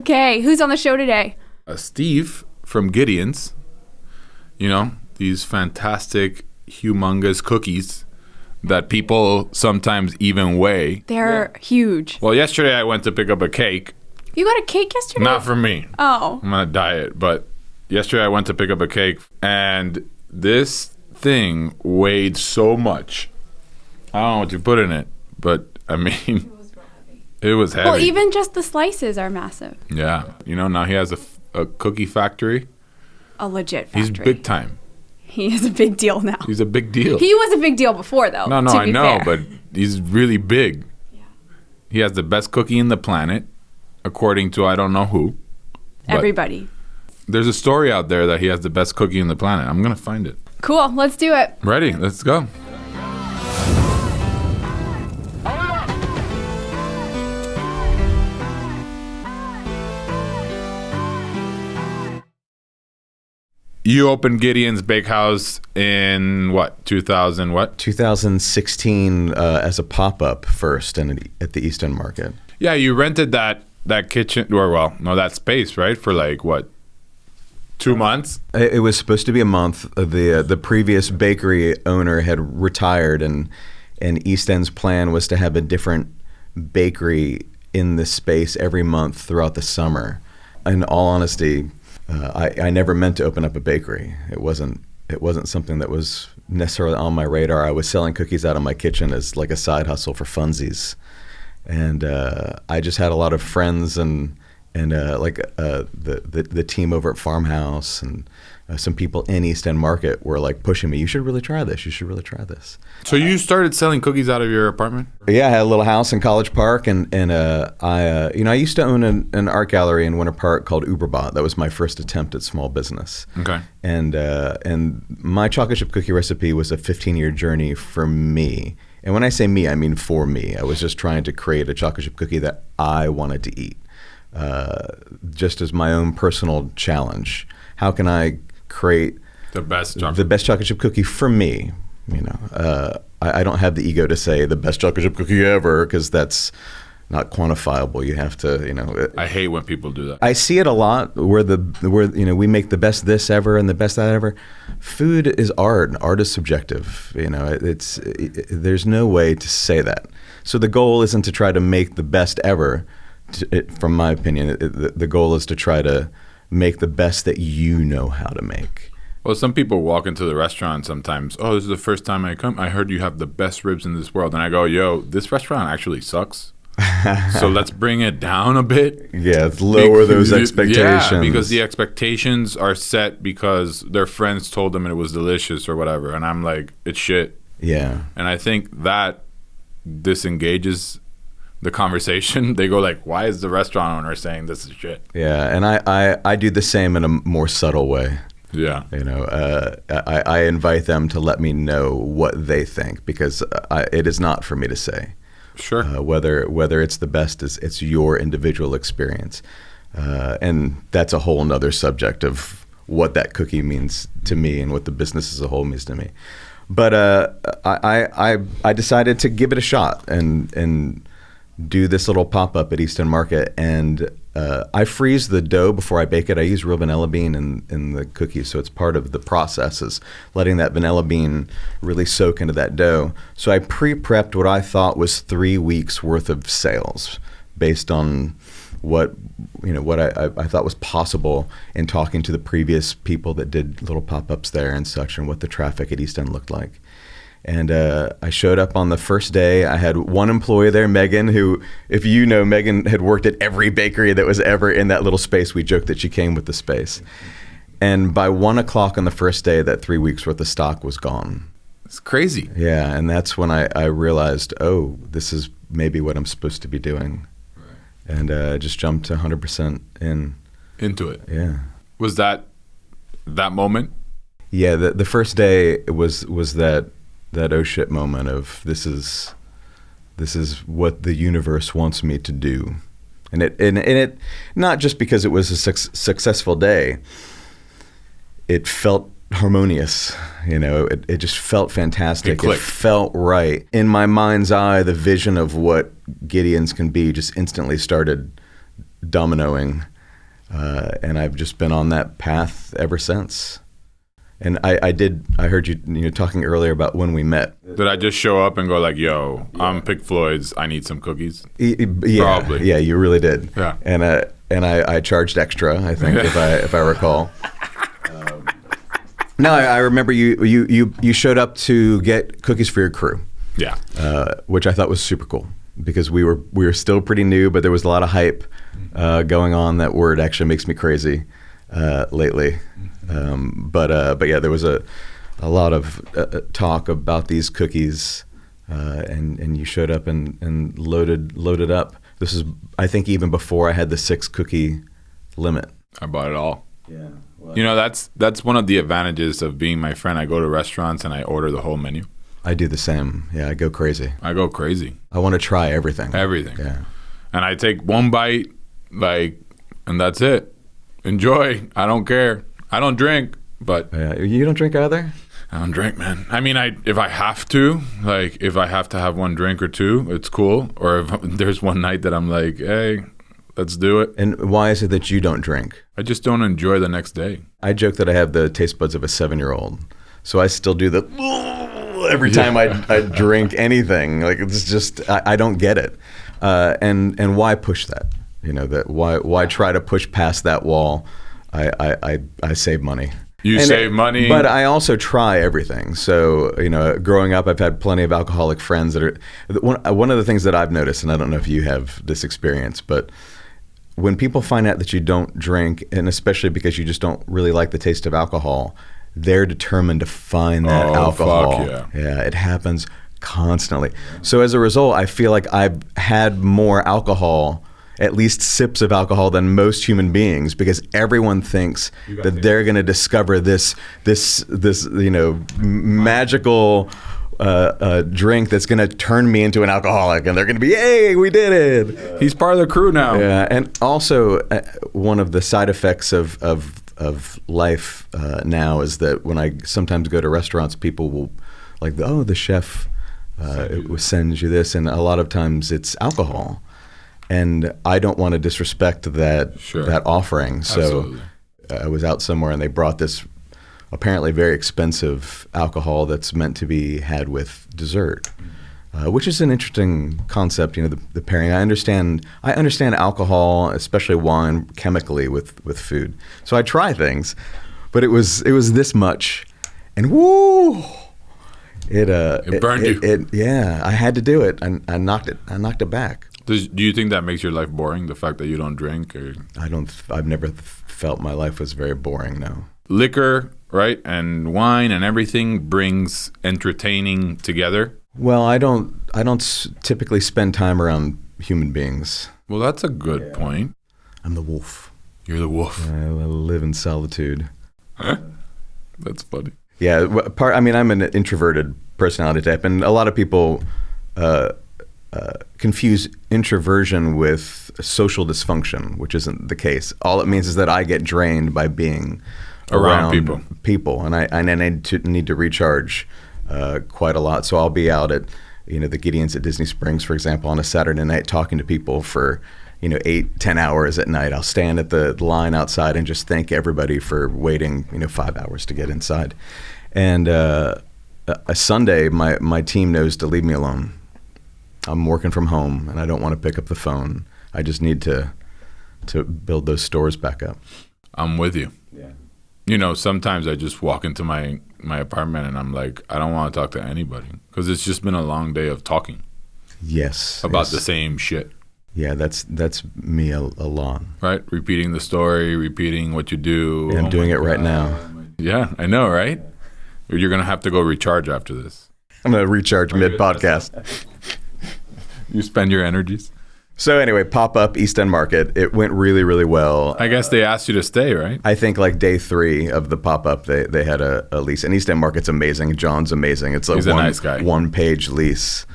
Okay, who's on the show today? Steve from Gideons. You know, these fantastic, humongous cookies that people sometimes even weigh. They're huge. Well, yesterday I went to pick up a cake. You got a cake yesterday? Not for me. Oh. I'm on a diet. But yesterday I went to pick up a cake, and this thing weighed so much. I don't know what you put in it, but I mean, it was heavy. Well, even just the slices are massive. Yeah. You know, now he has a cookie factory. A legit factory. He's big time. He is a big deal now. He's a big deal. He was a big deal before, though. No, to I be know, fair. but he's really big. Yeah. He has the best cookie in the planet, according to I don't know who. Everybody. There's a story out there that he has the best cookie in the planet. I'm going to find it. Cool. Let's do it. Ready? Let's go. You opened Gideons Big House in what, 2000 what? 2016 as a pop-up first and at the East End Market. Yeah, you rented that kitchen, or that space, right? For like what, 2 months? It was supposed to be a month. The previous bakery owner had retired, and East End's plan was to have a different bakery in the space every month throughout the summer. In all honesty, I never meant to open up a bakery. It wasn't something that was necessarily on my radar. I was selling cookies out of my kitchen as like a side hustle for funsies, and I just had a lot of friends and the team over at Farmhouse and some people in East End Market were like pushing me. You should really try this. You should really try this. So you started selling cookies out of your apartment? Yeah, I had a little house in College Park, and I used to own an art gallery in Winter Park called Uberbot. That was my first attempt at small business. Okay. And my chocolate chip cookie recipe was a 15-year journey for me. And when I say me, I mean for me. I was just trying to create a chocolate chip cookie that I wanted to eat, just as my own personal challenge. How can I create the best chocolate chip cookie for me? You know, I don't have the ego to say the best chocolate chip cookie ever, because that's not quantifiable. You have to, you know. I hate when people do that. I see it a lot where you know, we make the best this ever and the best that ever. Food is art. Art is subjective. You know, there's no way to say that. So the goal isn't to try to make the best ever. From my opinion, the goal is to try to make the best that you know how to make. Well, some people walk into the restaurant sometimes. Oh, this is the first time I come. I heard you have the best ribs in this world. And I go, yo, this restaurant actually sucks. So let's bring it down a bit. Yeah, lower those expectations. Yeah, because the expectations are set because their friends told them it was delicious or whatever. And I'm like, it's shit. Yeah. And I think that disengages the conversation. They go like, why is the restaurant owner saying this is shit? Yeah, and I do the same in a more subtle way. Yeah. You know, I invite them to let me know what they think, because it is not for me to say. Sure. Whether it's the best, it's your individual experience. And that's a whole nother subject of what that cookie means to me and what the business as a whole means to me. But I decided to give it a shot and do this little pop-up at East End Market, and I freeze the dough before I bake it. I use real vanilla bean in the cookies, so it's part of the process is letting that vanilla bean really soak into that dough. So I pre-prepped what I thought was 3 weeks worth of sales based on what I thought was possible in talking to the previous people that did little pop-ups there and such, and what the traffic at East End looked like. And I showed up on the first day. I had one employee there, Megan, who, if you know, Megan had worked at every bakery that was ever in that little space. We joked that she came with the space. And by 1 o'clock on the first day, that 3 weeks worth of stock was gone. It's crazy. Yeah, and that's when I realized, oh, this is maybe what I'm supposed to be doing. Right. And I just jumped 100% into it. Yeah. Was that moment? Yeah, the first day was that oh shit moment of this is what the universe wants me to do, and it not just because it was a successful day. It felt harmonious, you know. It just felt fantastic. It felt right in my mind's eye. The vision of what Gideons can be just instantly started dominoing. And I've just been on that path ever since. And I heard you talking earlier about when we met. Did I just show up and go like, yo, I'm Pig Floyd's, I need some cookies? Yeah, Probably. Yeah, you really did. Yeah. And I charged extra, I think, if I recall. No, I remember you showed up to get cookies for your crew. Yeah. Which I thought was super cool because we were still pretty new, but there was a lot of hype going on. That word actually makes me crazy lately. But yeah, there was a lot of talk about these cookies, and you showed up and loaded up. This is, I think, even before I had the 6 cookie limit. I bought it all. Yeah. Well, You know, that's one of the advantages of being my friend. I go to restaurants and I order the whole menu. I do the same. Yeah, I go crazy. I go crazy. I want to try everything. Everything. Yeah. And I take one bite, and that's it. Enjoy. I don't care. I don't drink, but You don't drink either? I don't drink, man. I mean, if I have to, if I have to have one drink or two, it's cool. Or if there's one night that I'm like, hey, let's do it. And why is it that you don't drink? I just don't enjoy the next day. I joke that I have the taste buds of a 7-year-old. So I still do the every time I drink anything. Like, it's just, I don't get it. And why push that? You know, that why try to push past that wall? I save money. You save money. But I also try everything. So, you know, growing up, I've had plenty of alcoholic friends that are, one of the things that I've noticed, and I don't know if you have this experience, but when people find out that you don't drink, and especially because you just don't really like the taste of alcohol, they're determined to find that alcohol. Fuck Yeah, it happens constantly. So as a result, I feel like I've had more alcohol, at least sips of alcohol, than most human beings, because everyone thinks that they're going to discover this magical drink that's going to turn me into an alcoholic, and they're going to be, hey, we did it. He's part of the crew now. Yeah, and also one of the side effects of life now is that when I sometimes go to restaurants, people will like, the chef sends you this, and a lot of times it's alcohol. And I don't want to disrespect that offering. So Absolutely. I was out somewhere and they brought this apparently very expensive alcohol that's meant to be had with dessert, which is an interesting concept. You know, the pairing. I understand alcohol, especially wine, chemically with food. So I try things, but it was this much, and woo! It burned you. Yeah, I had to do it. I knocked it back. Do you think that makes your life boring, the fact that you don't drink? Or? I've never felt my life was very boring, no. Liquor, right, and wine and everything brings entertaining together. Well, I don't typically spend time around human beings. Well, that's a good point. I'm the wolf. You're the wolf. I live in solitude. That's funny. Yeah, I'm an introverted personality type, and a lot of people confuse introversion with social dysfunction, which isn't the case. All it means is that I get drained by being around people, and I need to recharge quite a lot. So I'll be out at the Gideons at Disney Springs, for example, on a Saturday night talking to people for 8-10 hours at night. I'll stand at the line outside and just thank everybody for waiting 5 hours to get inside. And a Sunday, my team knows to leave me alone. I'm working from home, and I don't want to pick up the phone. I just need to build those stores back up. I'm with you. Yeah. Sometimes I just walk into my apartment, and I'm like, I don't want to talk to anybody, because it's just been a long day of talking. Yes. About the same shit. Yeah, that's me a lot. Right? Repeating the story, repeating what you do. Yeah, I'm doing it right now. Yeah, I know, right? You're going to have to go recharge after this. I'm going to recharge mid-podcast. You spend your energies. So anyway, pop-up East End Market. It went really, really well. I guess they asked you to stay, right? I think like day 3 of the pop-up, they had a lease. And East End Market's amazing. John's amazing. It's He's a nice guy. One-page lease.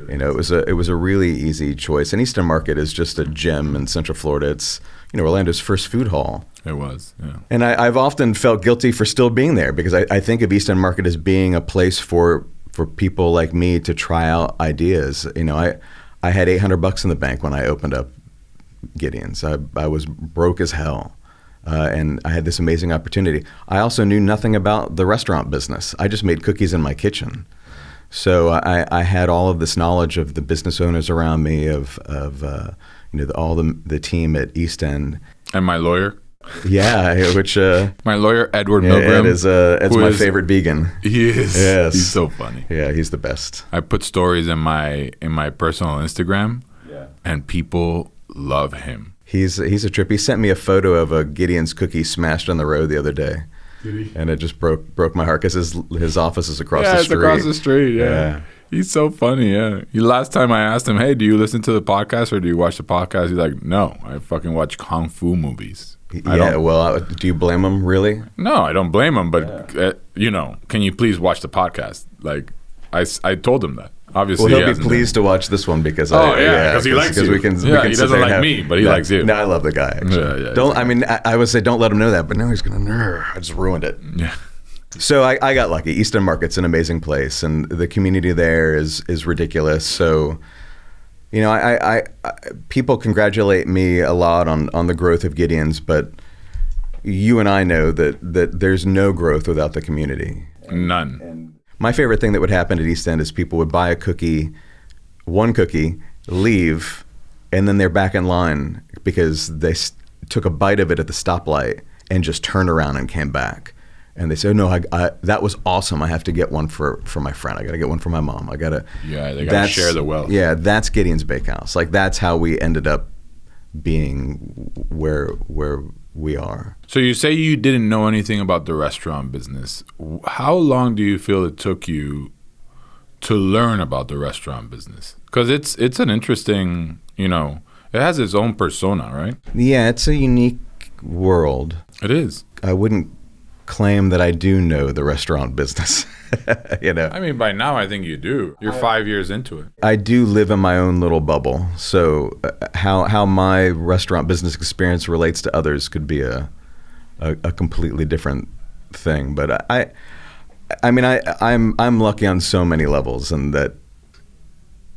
It was a really easy choice. And East End Market is just a gem in Central Florida. It's Orlando's first food hall. It was, yeah. And I've often felt guilty for still being there, because I think of East End Market as being a place for people like me to try out ideas. I had $800 in the bank when I opened up Gideons. I was broke as hell. and I had this amazing opportunity. I also knew nothing about the restaurant business. I just made cookies in my kitchen. So I had all of this knowledge of the business owners around me, of all the team at East End. And my lawyer. Yeah, which my lawyer Edward Milgram Ed's my favorite vegan. He is. Yes, he's so funny. Yeah, he's the best. I put stories in my personal Instagram, and people love him. He's a trip. He sent me a photo of a Gideon's Cookie smashed on the road the other day. Did he? And it just broke my heart because his office is across the street. Yeah, it's across the street. Yeah. He's so funny. Yeah. Last time I asked him, "Hey, do you listen to the podcast or do you watch the podcast?" He's like, "No, I fucking watch kung fu movies." Well, do you blame him, really? No, I don't blame him, but can you please watch the podcast? Like, I told him that. Obviously, well, he'll be pleased to watch this one because because he likes you. We can he doesn't like me, but he likes you. No, I love the guy. Actually. I would say don't let him know that, but now he's gonna. I just ruined it. Yeah. So I got lucky. East End Market's an amazing place, and the community there is ridiculous. So, I people congratulate me a lot on the growth of Gideon's, but you and I know that there's no growth without the community. None. And my favorite thing that would happen at East End is people would buy one cookie, leave, and then they're back in line because they took a bite of it at the stoplight and just turned around and came back. And they say, "Oh, no, that was awesome. I have to get one for my friend. I got to get one for my mom. I got to." Yeah, they got to share the wealth. Yeah, that's Gideon's Big House. Like that's how we ended up being where we are. So you say you didn't know anything about the restaurant business. How long do you feel it took you to learn about the restaurant business? Because it's an interesting, it has its own persona, right? Yeah, it's a unique world. It is. I wouldn't claim that I do know the restaurant business. I mean, by now I think you do. You're 5 years into it. I do live in my own little bubble. So how my restaurant business experience relates to others could be a completely different thing. But I'm lucky on so many levels, and that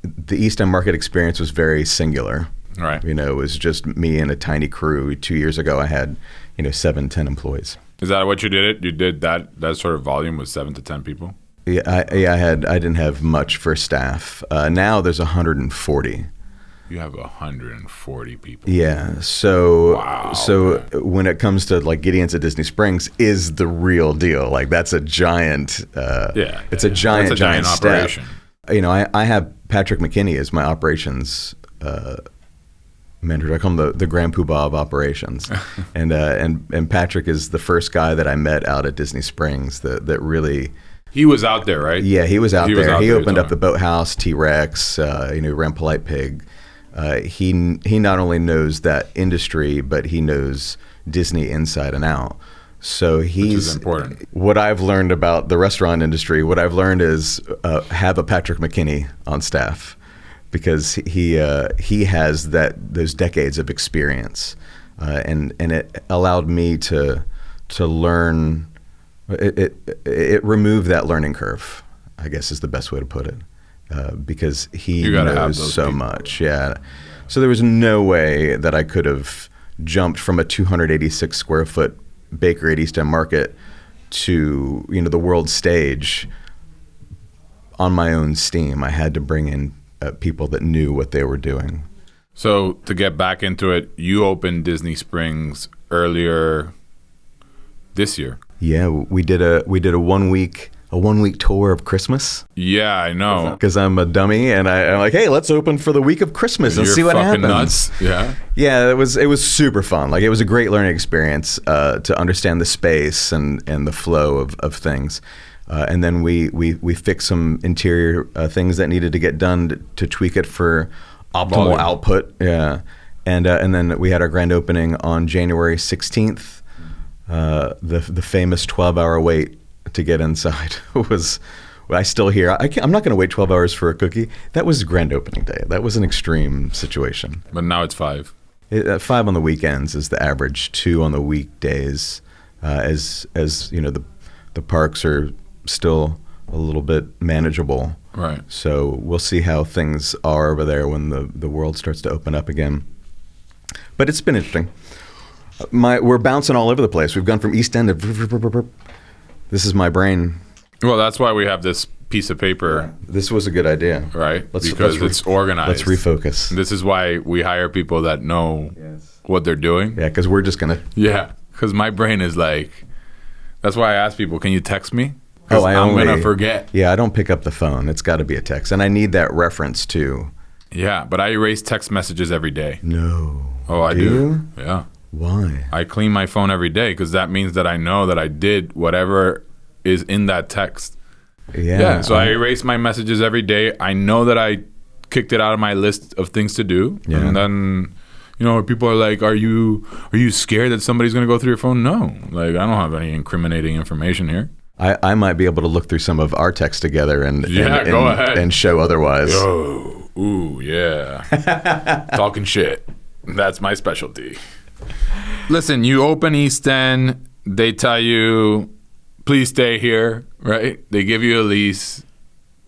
the East End Market experience was very singular. Right. It was just me and a tiny crew. 2 years ago, I had 7-10 employees. Is that what you did? You did that sort of volume with 7 to 10 people? Yeah, I didn't have much for staff. Now there's 140. You have 140 people. Yeah. So wow. So when it comes to like Gideon's at Disney Springs is the real deal. Like that's a giant. It's a giant operation. Step. I have Patrick McKinney as my operations mentor. I call him the Grand Poobah of operations, and Patrick is the first guy that I met out at Disney Springs that really. He was out there, right? Yeah, he was out there. He opened up the Boathouse, T-Rex. Ran Polite Pig. He not only knows that industry, but he knows Disney inside and out. So which is important. What I've learned about the restaurant industry, what I've learned is have a Patrick McKinney on staff. Because he has those decades of experience, and it allowed me to learn. It removed that learning curve, I guess is the best way to put it, because he knows so much. Yeah, so there was no way that I could have jumped from a 286 square foot bakery at East End Market to the world stage on my own steam. I had to bring in people that knew what they were doing. So to get back into it, you opened Disney Springs earlier this year. Yeah, we did a 1 week tour of Christmas. Yeah, I know. Because I'm a dummy, and I'm like, hey, let's open for the week of Christmas and see what happens. Nuts. Yeah. Yeah, it was super fun. Like it was a great learning experience to understand the space and the flow of things. And then we fixed some interior things that needed to get done to tweak it for optimal output. Yeah, and then we had our grand opening on January 16th. The famous 12-hour wait to get inside was. I still hear. I'm not going to wait 12 hours for a cookie. That was grand opening day. That was an extreme situation. But now it's 5. 5 on the weekends is the average. 2 on the weekdays. As the parks are still a little bit manageable. Right. So we'll see how things are over there when the world starts to open up again. But it's been interesting. We're bouncing all over the place. We've gone from East End to. This is my brain. Well, that's why we have this piece of paper. This was a good idea, right? Because it's organized. Let's refocus. This is why we hire people that know what they're doing. Yeah, because we're just gonna. Yeah, because my brain is like. That's why I ask people, "Can you text me?" Oh, I'm gonna forget. Yeah, I don't pick up the phone. It's got to be a text, and I need that reference too. Yeah, but I erase text messages every day. No. Oh, I do. Yeah. Why? I clean my phone every day because that means that I know that I did whatever is in that text. Yeah. So I erase my messages every day. I know that I kicked it out of my list of things to do. Yeah. And then, people are like, "Are you scared that somebody's going to go through your phone?" No. Like, I don't have any incriminating information here. I might be able to look through some of our texts together and go ahead and show otherwise. Oh, ooh, yeah. Talking shit. That's my specialty. Listen, you open East End, they tell you, please stay here, right? They give you a lease.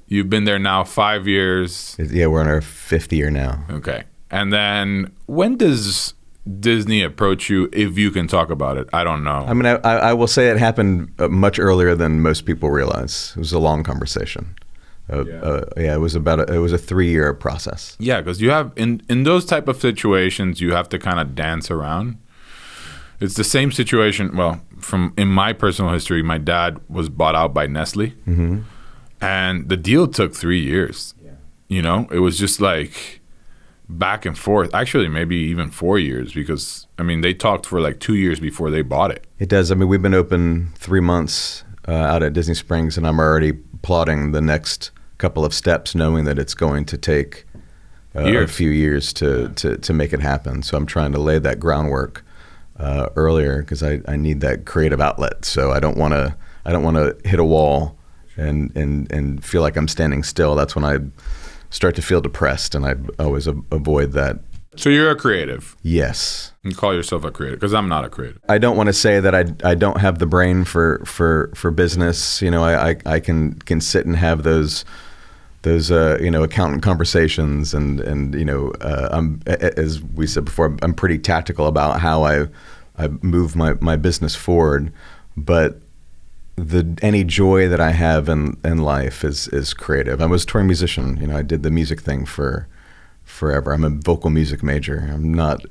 You've been there now 5 years. Yeah, we're in our 5th year now. Okay. And then when does Disney approach you, if you can talk about it? I don't know. I mean, I will say it happened much earlier than most people realize. It was a long conversation. It was a 3-year process. Yeah, because you have in those type of situations, you have to kind of dance around. It's the same situation. Well, in my personal history, my dad was bought out by Nestle, and the deal took 3 years. Yeah. It was just like back and forth. Actually, maybe even 4 years because they talked for like 2 years before they bought it. It does. We've been open 3 months out at Disney Springs, and I'm already plotting the next couple of steps, knowing that it's going to take a few years to make it happen. So I'm trying to lay that groundwork earlier because I need that creative outlet. So I don't want to hit a wall and feel like I'm standing still. That's when I start to feel depressed, and I always avoid that. So you're a creative? Yes. You call yourself a creative, because I'm not a creative. I don't want to say that I don't have the brain for business. I can sit and have those accountant conversations, and I'm, as we said before, I'm pretty tactical about how I move my business forward. But any joy that I have in life is creative. I was a touring musician. I did the music thing for forever. I'm a vocal music major. I'm not,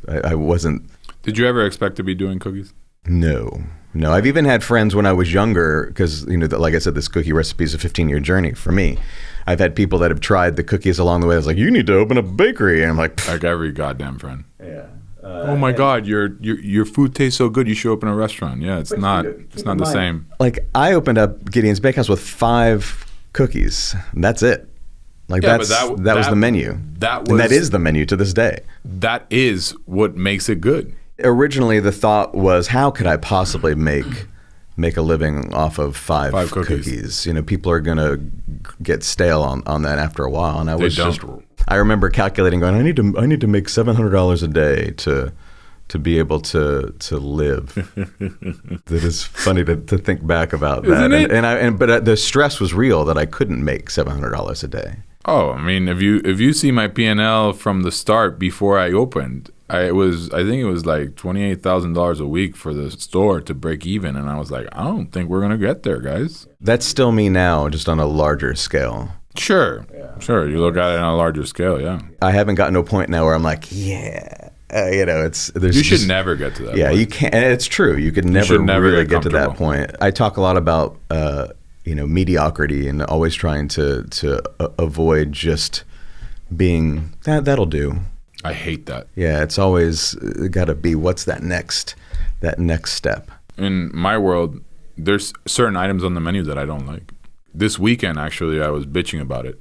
I wasn't. Did you ever expect to be doing cookies? No. I've even had friends when I was younger, because, like I said, this cookie recipe is a 15-year journey for me. I've had people that have tried the cookies along the way. I was like, you need to open a bakery. And I'm like every goddamn friend. Yeah. Oh my God, your food tastes so good. You should open a restaurant. Yeah, it's not the same. Like, I opened up Gideons Big House with 5 cookies. And that's it. Like, that was the menu. And that is the menu to this day. That is what makes it good. Originally, the thought was, how could I possibly make a living off of 5 cookies? People are gonna get stale on that after a while. And I remember calculating, going, I need to make $700 a day to be able to live. That is funny to think back about that. Isn't it? But the stress was real that I couldn't make $700 a day. Oh, if you see my P&L from the start before I opened, I think it was like $28,000 a week for the store to break even, and I was like, I don't think we're gonna get there, guys. That's still me now, just on a larger scale. Sure. You look at it on a larger scale, yeah. I haven't gotten to a point now where I'm like, yeah. You should never get to that point. Yeah, you can't. It's true. You could never really get to that point. I talk a lot about mediocrity, and always trying to avoid just being that'll do. I hate that. Yeah, it's always got to be, what's that next step. In my world, there's certain items on the menu that I don't like. This weekend, actually, I was bitching about it.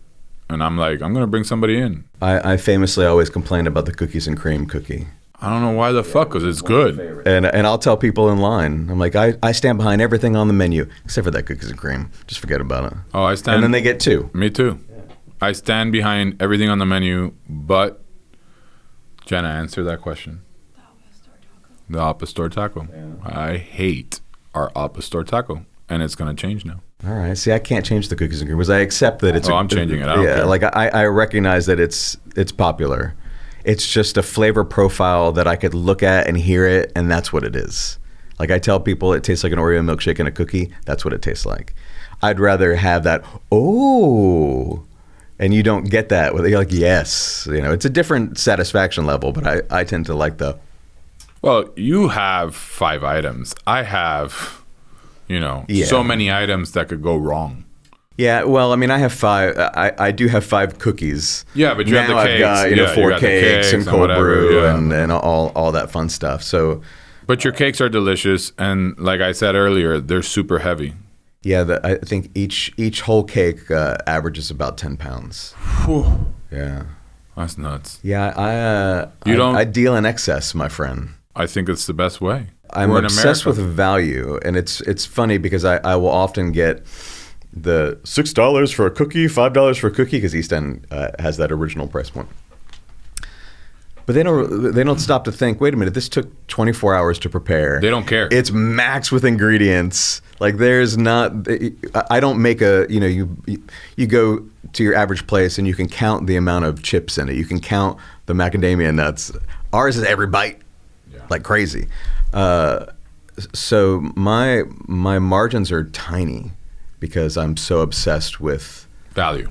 And I'm like, I'm going to bring somebody in. I famously always complain about the cookies and cream cookie. I don't know why the fuck, because it's good. And I'll tell people in line, I'm like, I stand behind everything on the menu, except for that cookies and cream. Just forget about it. Oh, I stand. And then they get 2. Me too. Yeah. I stand behind everything on the menu, but Jenna, answer that question. The Appa Store taco. Yeah. I hate our Appa Store taco, and it's going to change now. All right. See, I can't change the cookies and cream because I accept that it's. I'm changing it. I don't care. Like I recognize that it's popular, It's just a flavor profile that I could look at and hear it, and that's what it is. Like I tell people it tastes like an Oreo milkshake and a cookie. That's what it tastes like. I'd rather have that, and you don't get that. You're like, yes. It's a different satisfaction level, but I tend to like the. Well, you have 5 items. I have, so many items that could go wrong. Yeah, well, I mean, I have 5. I do have 5 cookies. Yeah, but you have the cakes. I've got 4 cakes and cold brew and all that fun stuff. So, but your cakes are delicious, and like I said earlier, they're super heavy. Yeah, I think each whole cake averages about 10 pounds. Whew. Yeah, that's nuts. Yeah, I deal in excess, my friend. I think it's the best way. I'm obsessed with value, and it's funny because I will often get the $6 for a cookie, $5 for a cookie, because East End has that original price point. But they don't stop to think, wait a minute, this took 24 hours to prepare. They don't care. It's maxed with ingredients. Like there's not, I don't make you go to your average place and you can count the amount of chips in it. You can count the macadamia nuts. Ours is every bite, like crazy. So my margins are tiny because I'm so obsessed with value.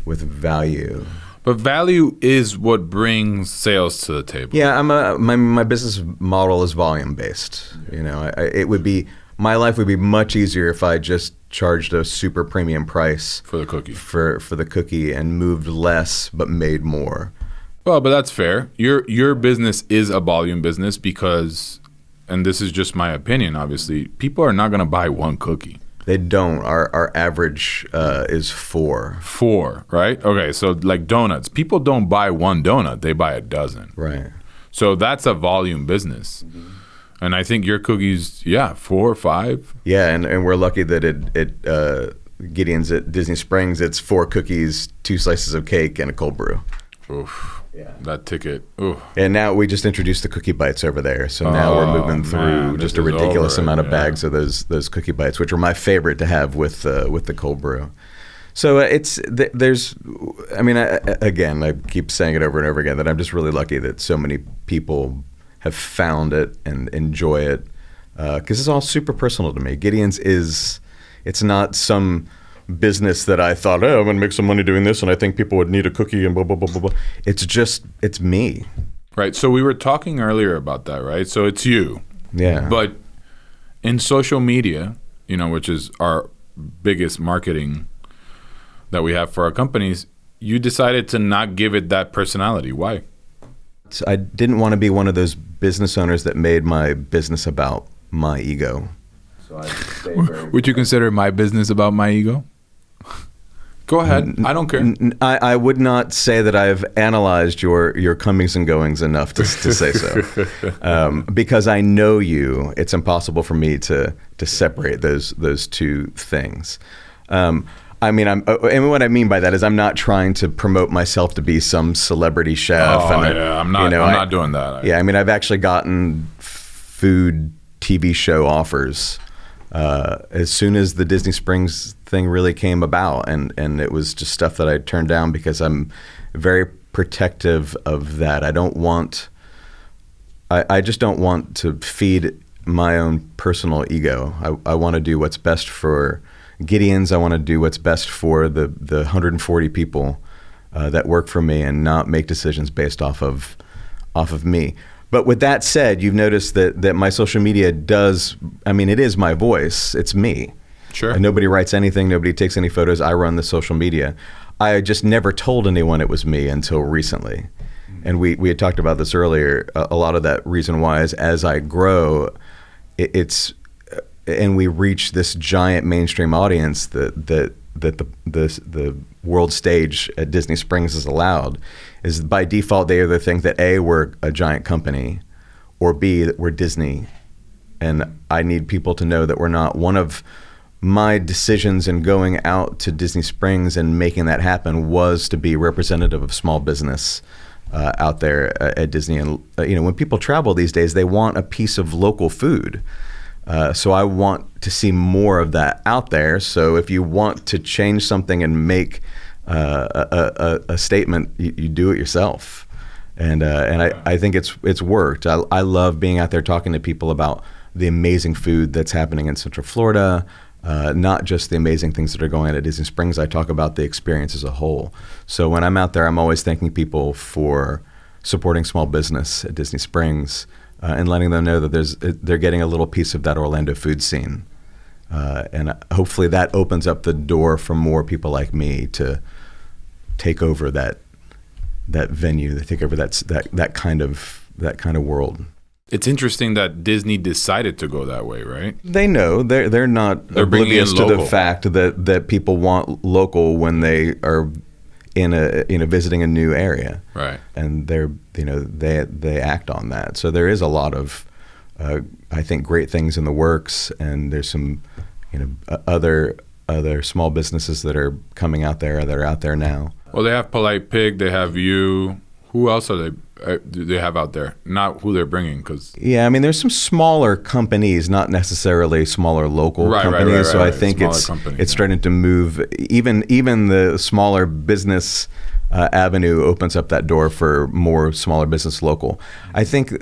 But value is what brings sales to the table. Yeah, my business model is volume based. My life would be much easier if I just charged a super premium price for the cookie. For the cookie and moved less but made more. Well, but that's fair. Your business is a volume business because, and this is just my opinion, obviously, people are not going to buy one cookie. They don't. Our average is 4. 4, right? Okay, so like donuts. People don't buy one donut. They buy a dozen. Right. So that's a volume business. Mm-hmm. And I think your cookies, 4 or 5. Yeah, and we're lucky that it Gideon's at Disney Springs, it's 4 cookies, 2 slices of cake, and a cold brew. Oof. Yeah. That ticket. Ooh. And now we just introduced the cookie bites over there. So now we're moving through just a ridiculous amount of bags of those cookie bites, which are my favorite to have with the cold brew. So I keep saying it over and over again that I'm just really lucky that so many people have found it and enjoy it because it's all super personal to me. Gideon's it's not some business that I thought, I'm going to make some money doing this and I think people would need a cookie and blah, blah, blah, blah, blah. It's me. Right. So we were talking earlier about that, right? So it's you. Yeah. But in social media, which is our biggest marketing that we have for our companies, you decided to not give it that personality. Why? I didn't want to be one of those business owners that made my business about my ego. So I stay very Would you consider my business about my ego? Go ahead. I don't care. I would not say that I've analyzed your comings and goings enough to say so. Because I know you, it's impossible for me to separate those two things. And what I mean by that is I'm not trying to promote myself to be some celebrity chef. I'm not doing that. I've actually gotten food TV show offers as soon as the Disney Springs thing really came about, and it was just stuff that I turned down because I'm very protective of that. I just don't want to feed my own personal ego. I want to do what's best for Gideons. I want to do what's best for the 140 people that work for me and not make decisions based off of me. But with that said, you've noticed that my social media it is my voice. It's me. Sure. And nobody writes anything. Nobody takes any photos. I run the social media. I just never told anyone it was me until recently. And we had talked about this earlier. A lot of that reason why is as I grow, and we reach this giant mainstream audience that the world stage at Disney Springs has allowed, is by default they either think that A, we're a giant company, or B, that we're Disney. And I need people to know that we're not. One of my decisions in going out to Disney Springs and making that happen was to be representative of small business out there at Disney. And when people travel these days, they want a piece of local food. So I want to see more of that out there. So if you want to change something and make a statement, you do it yourself. I think it's worked. I love being out there talking to people about the amazing food that's happening in Central Florida, not just the amazing things that are going on at Disney Springs. I talk about the experience as a whole. So when I'm out there, I'm always thanking people for supporting small business at Disney Springs and letting them know that they're getting a little piece of that Orlando food scene. And hopefully that opens up the door for more people like me to take over that venue, to take over that kind of world. It's interesting that Disney decided to go that way, right? They know they're not oblivious to the fact that people want local when they are visiting a new area, right? And they act on that. So there is a lot of I think great things in the works, and there's some other small businesses that are coming out there that are out there now. Well, they have Polite Pig, they have you. Who else do they have out there? Not who they're bringing, because I mean, there's some smaller companies, not necessarily smaller local companies. Right, so I think it's starting to move. Even the smaller business avenue opens up that door for more smaller business local. I think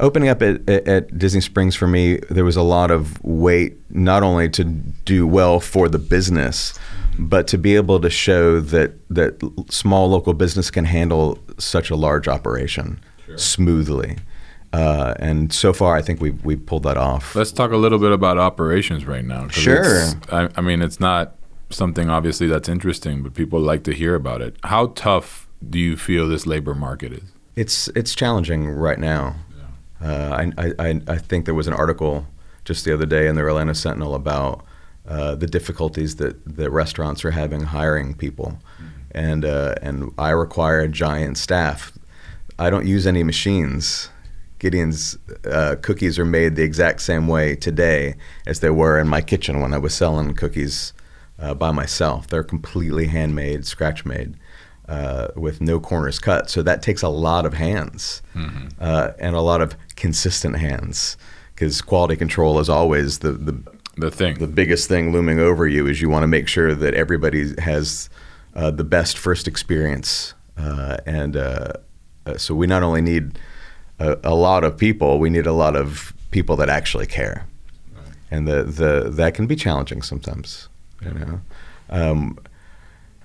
opening up at Disney Springs for me, there was a lot of weight, not only to do well for the business, but to be able to show that small local business can handle such a large operation smoothly. And so far, I think we pulled that off. Let's talk a little bit about operations right now. Sure. I mean, it's not something obviously that's interesting, but people like to hear about it. How tough do you feel this labor market is? It's challenging right now. Yeah. I think there was an article just the other day in the Orlando Sentinel about the difficulties that the restaurants are having hiring people, and I require a giant staff. I don't use any machines. Gideons cookies are made the exact same way today as they were in my kitchen when I was selling cookies by myself. They're completely handmade, scratch made, with no corners cut. So that takes a lot of hands, and a lot of consistent hands, because quality control is always the thing. The biggest thing looming over you is you want to make sure that everybody has the best first experience. So we not only need a lot of people, we need a lot of people that actually care. Right. And that can be challenging sometimes.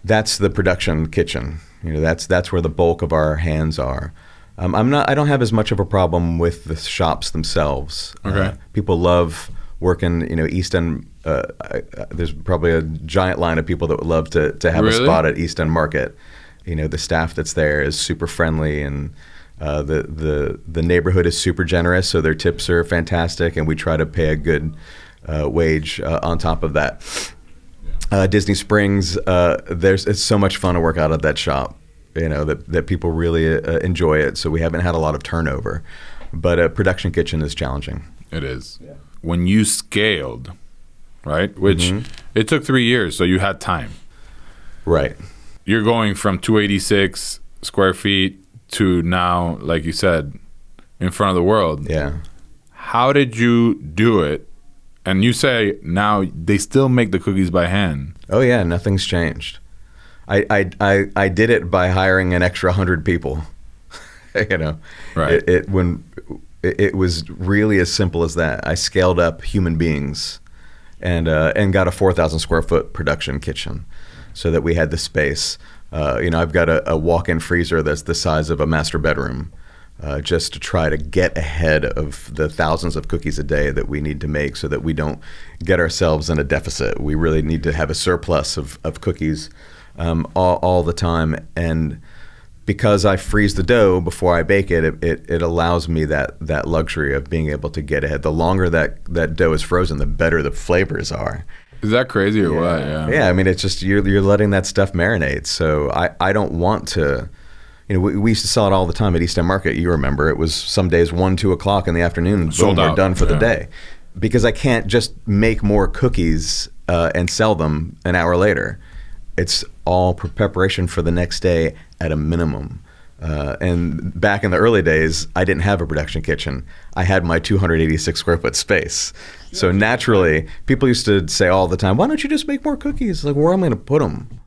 That's the production kitchen. That's where the bulk of our hands are. I don't have as much of a problem with the shops themselves. Okay. People love working, East End. There's probably a giant line of people that would love to have a spot at East End Market. The staff that's there is super friendly, and the neighborhood is super generous, so their tips are fantastic, and we try to pay a good wage on top of that. Disney Springs, it's so much fun to work out at that shop. That people really enjoy it. So we haven't had a lot of turnover, but a production kitchen is challenging. It is. Yeah. When you scaled, right? Which it took 3 years, so you had time. Right. You're going from 286 square feet to now, like you said, in front of the world. Yeah. How did you do it? And you say now they still make the cookies by hand. Oh yeah, nothing's changed. I did it by hiring an extra 100 people. Right. It was really as simple as that. I scaled up human beings, and got a 4,000 square foot production kitchen, so that we had the space. I've got a walk-in freezer that's the size of a master bedroom, just to try to get ahead of the thousands of cookies a day that we need to make, so that we don't get ourselves in a deficit. We really need to have a surplus of cookies all the time. And because I freeze the dough before I bake it, it allows me that luxury of being able to get ahead. The longer that dough is frozen, the better the flavors are. Is that crazy or what? Yeah. Yeah, I mean, it's just you're letting that stuff marinate. So I don't want to. We used to sell it all the time at East End Market. You remember, it was some days 1, 2 o'clock in the afternoon. Sold boom, out. We're done for the day, because I can't just make more cookies and sell them an hour later. It's all preparation for the next day at a minimum. And back in the early days, I didn't have a production kitchen. I had my 286 square foot space. So naturally, people used to say all the time, why don't you just make more cookies? Like, where am I going to put them?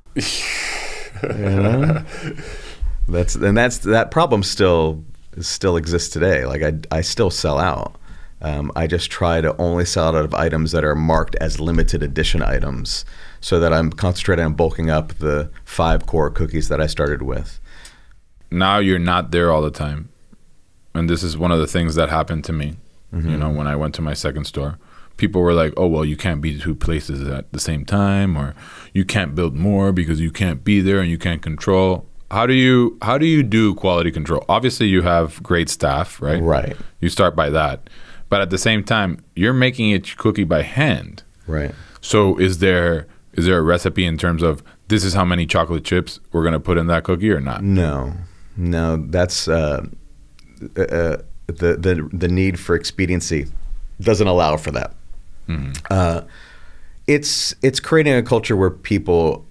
That problem still exists today. Like I still sell out. I just try to only sell out of items that are marked as limited edition items, so that I'm concentrating on bulking up the 5 core cookies that I started with. Now you're not there all the time, and this is one of the things that happened to me. Mm-hmm. You know, when I went to my second store, people were like, "Oh, well, you can't be 2 places at the same time, or you can't build more because you can't be there and you can't control." How do you do quality control? Obviously, you have great staff, right? Right. You start by that, but at the same time, you're making each cookie by hand. Right. So is there a recipe in terms of this is how many chocolate chips we're going to put in that cookie or not? No. That's the need for expediency doesn't allow for that. Mm-hmm. It's creating a culture where people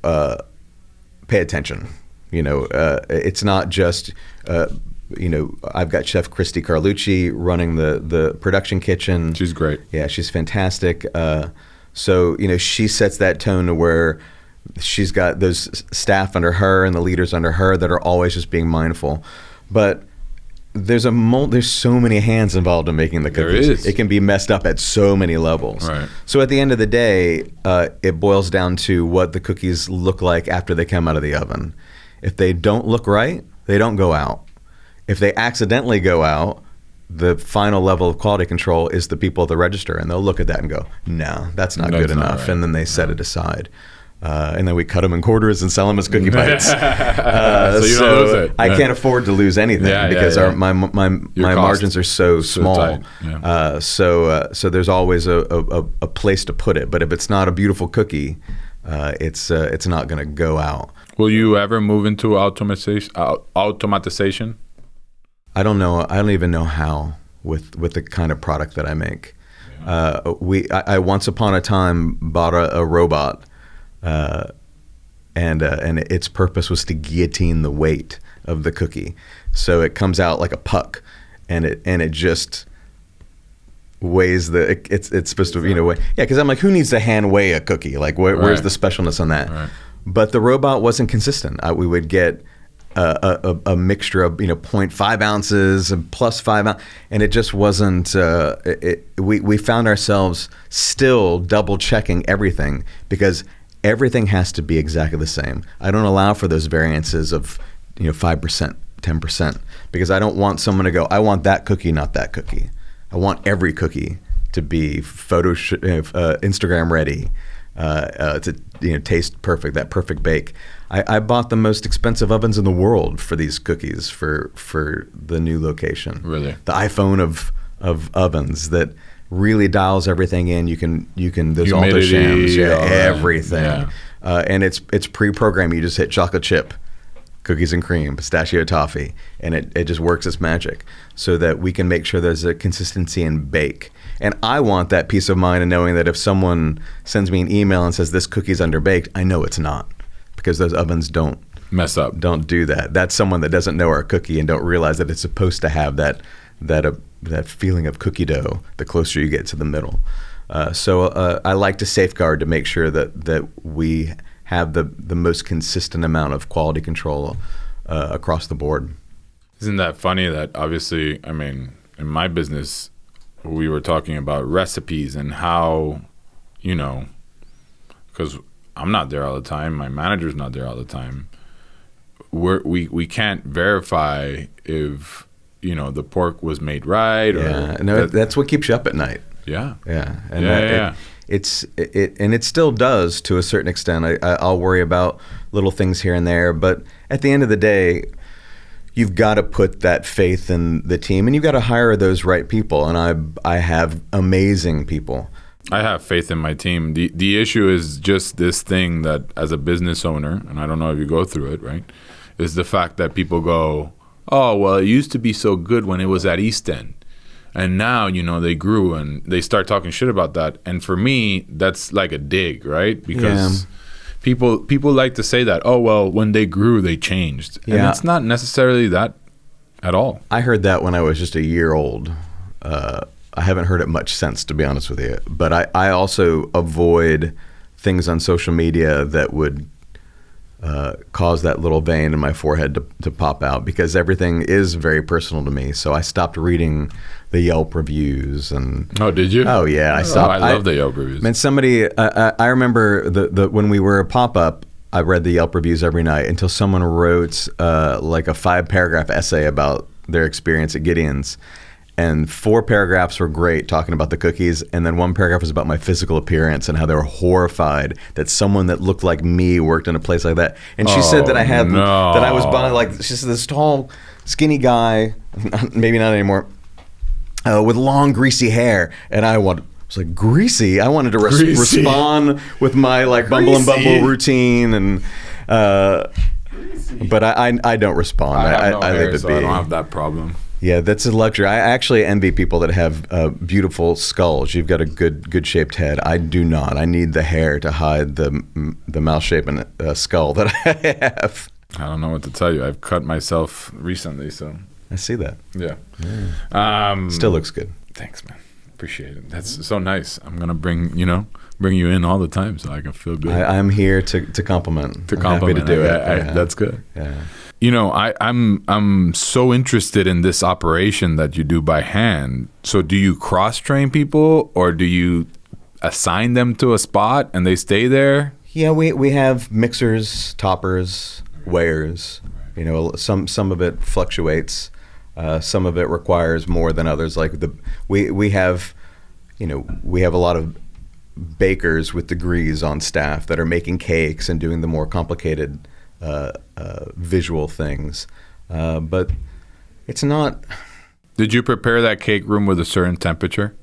pay attention. You know, it's not just I've got Chef Christy Carlucci running the production kitchen. She's great. Yeah, she's fantastic. So she sets that tone to where she's got those staff under her and the leaders under her that are always just being mindful. But there's so many hands involved in making the cookies. There is. It can be messed up at so many levels. Right. So at the end of the day, it boils down to what the cookies look like after they come out of the oven. If they don't look right, they don't go out. If they accidentally go out, the final level of quality control is the people at the register, and they'll look at that and go, "No, that's not good enough," right. And then they set it aside. And then we cut them in quarters and sell them as cookie bites. So you don't lose it. I can't afford to lose anything because my margins are so small. Tight. Yeah. So there's always a place to put it. But if it's not a beautiful cookie, it's not going to go out. Will you ever move into automatization? I don't know. I don't even know how with the kind of product that I make. Yeah. I once upon a time bought a robot. And its purpose was to guillotine the weight of the cookie, so it comes out like a puck, and it just weighs it's supposed to weigh. Yeah, because I'm like, who needs to hand weigh a cookie? Like, where's the specialness on that? Right. But the robot wasn't consistent. We would get a mixture of 0.5 ounces and plus 5 ounces, and it just wasn't. We found ourselves still double checking everything because everything has to be exactly the same. I don't allow for those variances of 5%, 10%, because I don't want someone to go, I want that cookie, not that cookie. I want every cookie to be Instagram ready, to taste perfect, that perfect bake. I bought the most expensive ovens in the world for these cookies for the new location. Really? The iPhone of ovens that really dials everything in. You can those Alto-Shams, everything. Yeah. And it's pre-programmed. You just hit chocolate chip, cookies and cream, pistachio toffee, and it just works its magic, so that we can make sure there's a consistency in bake. And I want that peace of mind in knowing that if someone sends me an email and says this cookie's underbaked, I know it's not, because those ovens don't mess up. Don't do that. That's someone that doesn't know our cookie and don't realize that it's supposed to have that feeling of cookie dough the closer you get to the middle. So I like to safeguard to make sure that we have the most consistent amount of quality control across the board. Isn't that funny that obviously, I mean, in my business, we were talking about recipes and how, because I'm not there all the time, my manager's not there all the time. We can't verify if the pork was made right. That's what keeps you up at night. Yeah. And it still does to a certain extent. I'll worry about little things here and there, but at the end of the day, you've got to put that faith in the team, and you've got to hire those right people. And I have amazing people. I have faith in my team. The issue is just this thing that as a business owner, and I don't know if you go through it, right, is the fact that people go, oh, well, it used to be so good when it was at East End. And now, they grew and they start talking shit about that. And for me, that's like a dig, right? Because people like to say that, oh, well, when they grew, they changed. And it's not necessarily that at all. I heard that when I was just a year old. I haven't heard it much since, to be honest with you. But I also avoid things on social media that would caused that little vein in my forehead to pop out, because everything is very personal to me. So I stopped reading the Yelp reviews. And Oh, did you? Oh yeah, I stopped. I love the Yelp reviews. Man, somebody, I remember the when we were a pop-up, I read the Yelp reviews every night until someone wrote like a 5-paragraph essay about their experience at Gideon's. And 4 paragraphs were great, talking about the cookies, and then 1 paragraph was about my physical appearance and how they were horrified that someone that looked like me worked in a place like that. And she said that I had that I was buying, like, she said, this tall, skinny guy, maybe not anymore, with long, greasy hair, and I was like, greasy? I wanted to respond with my like Bumble and Bumble routine, and but I don't respond. I leave it be. I don't have that problem. Yeah, that's a luxury. I actually envy people that have beautiful skulls. You've got a good shaped head. I do not. I need the hair to hide the mouth shape and skull that I have. I don't know what to tell you. I've cut myself recently, so I see that. yeah. Still looks good. Thanks, man. Appreciate it. That's so nice. I'm gonna bring you in all the time so I can feel good. I'm here to compliment. To compliment. I'm happy to do it. Yeah. That's good. Yeah. I'm so interested in this operation that you do by hand. So do you cross train people, or do you assign them to a spot and they stay there? Yeah, we have mixers, toppers, weighers. Some of it fluctuates. Some of it requires more than others. Like we have a lot of bakers with degrees on staff that are making cakes and doing the more complicated visual things, but it's not. Did you prepare that cake room with a certain temperature?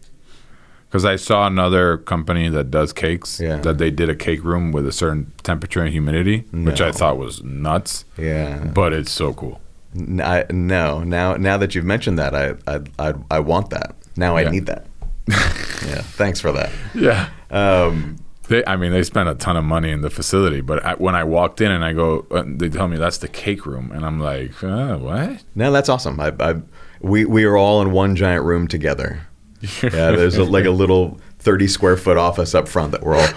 Because I saw another company that does cakes that they did a cake room with a certain temperature and humidity, which I thought was nuts. Yeah, but it's so cool. No. Now that you've mentioned that, I want that. Now I need that. Yeah, thanks for that. Yeah. They spent a ton of money in the facility, but when I walked in and I go, they tell me that's the cake room, and I'm like, what? No, that's awesome. We are all in one giant room together. Yeah, there's a little 30 square foot office up front that we're all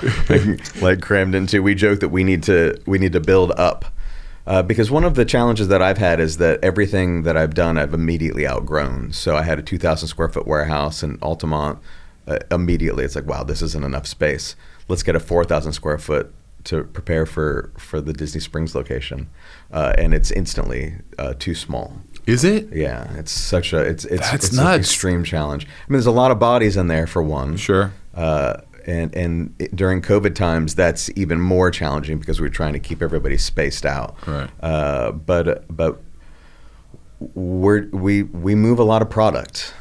like crammed into. We joke that we need to build up. Because one of the challenges that I've had is that everything that I've done, I've immediately outgrown. So I had a 2,000 square foot warehouse in Altamont. Immediately, it's like, wow, this isn't enough space. Let's get a 4,000 square foot to prepare for the Disney Springs location, and it's instantly too small. Is it? Yeah, it's such a it's nuts. An extreme challenge. I mean, there's a lot of bodies in there for one. Sure. And during COVID times, that's even more challenging because we're trying to keep everybody spaced out. Right. But we move a lot of product,